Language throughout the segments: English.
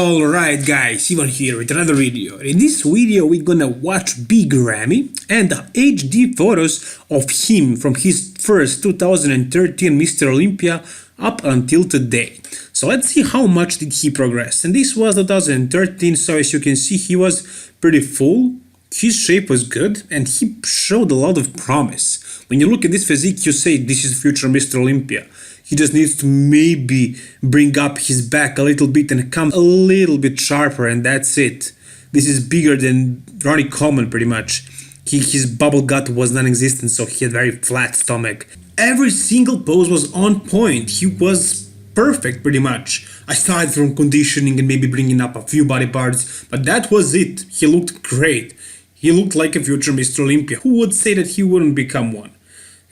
Alright guys, Ivan here with another video. In this video we're gonna watch Big Ramy and the HD photos of him from his first 2013 Mr. Olympia up until today. So let's see how much did he progress. And this was 2013, so as you can see he was pretty full, his shape was good and he showed a lot of promise. When you look at this physique you say this is future Mr. Olympia. He just needs to maybe bring up his back a little bit and come a little bit sharper, and that's it. This is bigger than Ronnie Coleman pretty much. His bubble gut was non-existent, so he had very flat stomach. Every single pose was on point. He was perfect pretty much. Aside from conditioning and maybe bringing up a few body parts, but that was it. He looked great. He looked like a future Mr. Olympia. Who would say that he wouldn't become one?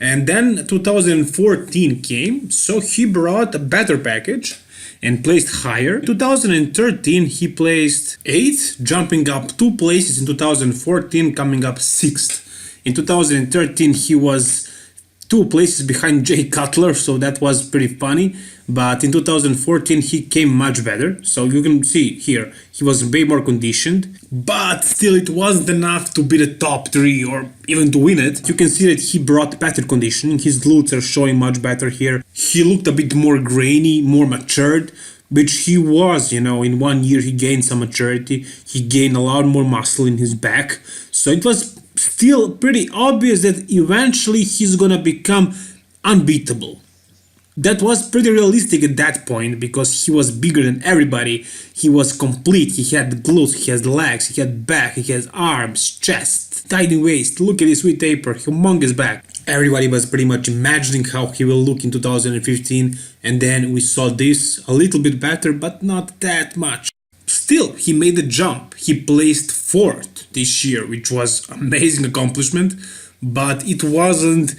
And then 2014 came, so he brought a better package and placed higher. 2013 he placed 8th, jumping up 2 places in 2014, coming up 6th. In 2013 he was 2 places behind Jay Cutler, so that was pretty funny. But in 2014 he came much better, so you can see here he was way more conditioned, but still it wasn't enough to be the top 3 or even to win it. You can see that he brought better conditioning, his glutes are showing much better here. He looked a bit more grainy, more matured, which he was, in 1 year he gained some maturity, he gained a lot more muscle in his back, so it was still pretty obvious that eventually he's gonna become unbeatable. That was pretty realistic at that point because he was bigger than everybody. He was complete. He had glutes, he had legs, he had back, he had arms, chest, tiny waist. Look at his sweet taper, humongous back. Everybody was pretty much imagining how he will look in 2015, and then we saw this a little bit better, but not that much. Still, he made the jump. He placed 4th this year, which was an amazing accomplishment, but it wasn't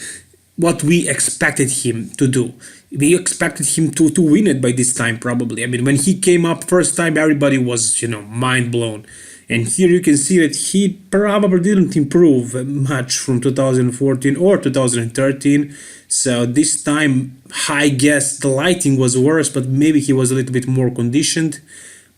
what we expected him to do. We expected him to win it by this time probably. I mean, when he came up first time, everybody was, mind blown. And here you can see that he probably didn't improve much from 2014 or 2013. So this time, I guess the lighting was worse, but maybe he was a little bit more conditioned,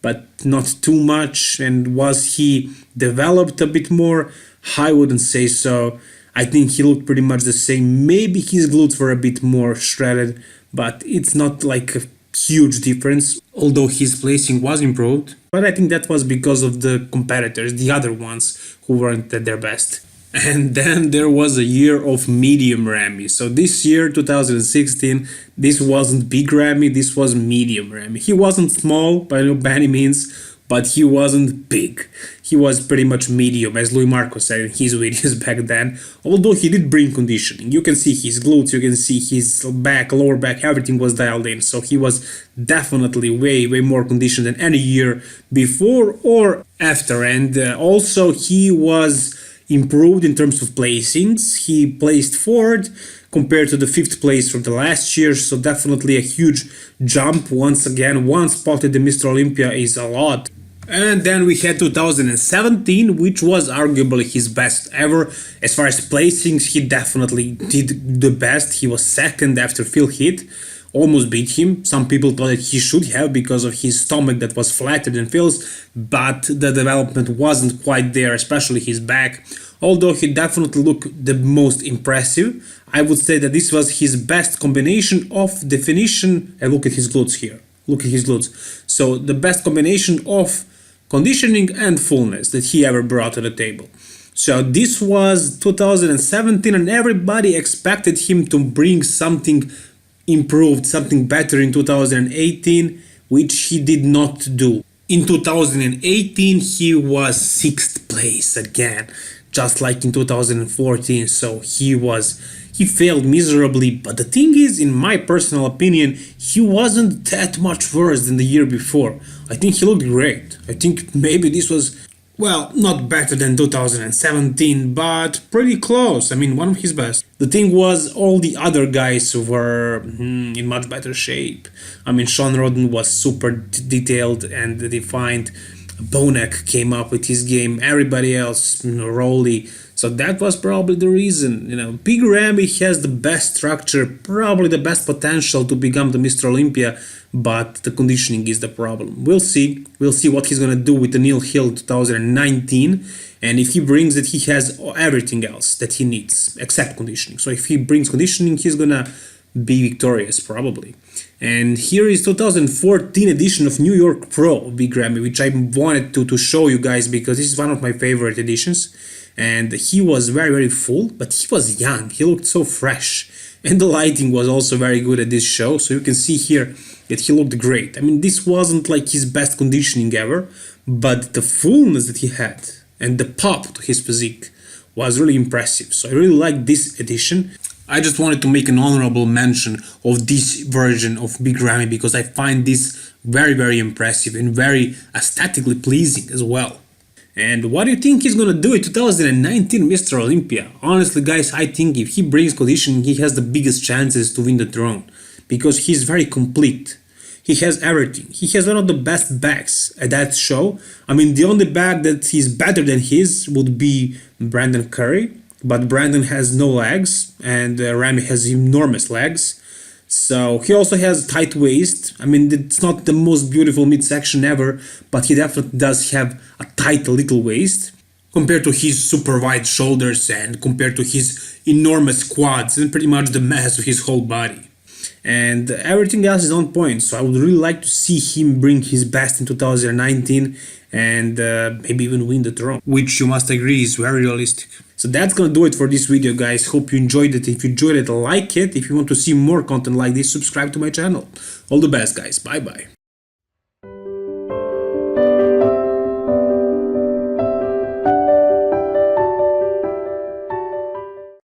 but not too much. And was he developed a bit more? I wouldn't say so. I think he looked pretty much the same. Maybe his glutes were a bit more shredded, but it's not like a huge difference, although his placing was improved. But I think that was because of the competitors, the other ones who weren't at their best. And then there was a year of medium Ramy. So this year, 2016, this wasn't big Ramy, this was medium Ramy. He wasn't small by any means, but he wasn't big. He was pretty much medium, as Louis Marco said in his videos back then, although he did bring conditioning. You can see his glutes, you can see his back, lower back, everything was dialed in, so he was definitely way more conditioned than any year before or after. And also he was improved in terms of placings. He placed 4th compared to the 5th place from the last year, so definitely a huge jump. Once again, 1 spot at the Mr. Olympia is a lot. And then we had 2017, which was arguably his best ever. As far as placings, he definitely did the best. He was 2nd after Phil Heath, almost beat him. Some people thought that he should have because of his stomach that was flatter than Phil's, but the development wasn't quite there, especially his back. Although he definitely looked the most impressive, I would say that this was his best combination of definition. And look at his glutes here. Look at his glutes. So the best combination of conditioning and fullness that he ever brought to the table. So this was 2017 and everybody expected him to bring something improved, something better in 2018, which he did not do. In 2018 he was 6th place again, just like in 2014, so he failed miserably. But the thing is, in my personal opinion, he wasn't that much worse than the year before. I think he looked great. I think maybe this was, well, not better than 2017, but pretty close. I mean, one of his best. The thing was, all the other guys were in much better shape. I mean, Sean Roden was super detailed and defined. Bonek came up with his game. Everybody else, Rowley, So that was probably the reason. Big Ramy has the best structure, probably the best potential to become the Mr. Olympia, but the conditioning is the problem. We'll see. We'll see what he's gonna do with the Neil Hill 2019, and if he brings it, he has everything else that he needs except conditioning. So if he brings conditioning, he's gonna be victorious probably. And here is 2014 edition of New York Pro of Big Ramy, which I wanted to show you guys because this is one of my favorite editions. And he was very full, but he was young, he looked so fresh, and the lighting was also very good at this show, so you can see here that he looked great. I mean, this wasn't like his best conditioning ever, but the fullness that he had and the pop to his physique was really impressive. So I really like this edition. I just wanted to make an honorable mention of this version of Big Ramy because I find this very impressive and very aesthetically pleasing as well. And what do you think he's gonna do in 2019 Mr. Olympia? Honestly guys, I think if he brings conditioning, he has the biggest chances to win the throne because he's very complete. He has everything. He has one of the best backs at that show. I mean, the only back that is better than his would be Brandon Curry, but Brandon has no legs and Ramy has enormous legs. So he also has tight waist. I mean, it's not the most beautiful midsection ever, but he definitely does have a tight little waist compared to his super wide shoulders and compared to his enormous quads and pretty much the mass of his whole body. And everything else is on point, so I would really like to see him bring his best in 2019 and maybe even win the throne, which you must agree is very realistic. So that's gonna do it for this video, guys. Hope you enjoyed it. If you enjoyed it, like it. If you want to see more content like this, subscribe to my channel. All the best, guys. Bye bye.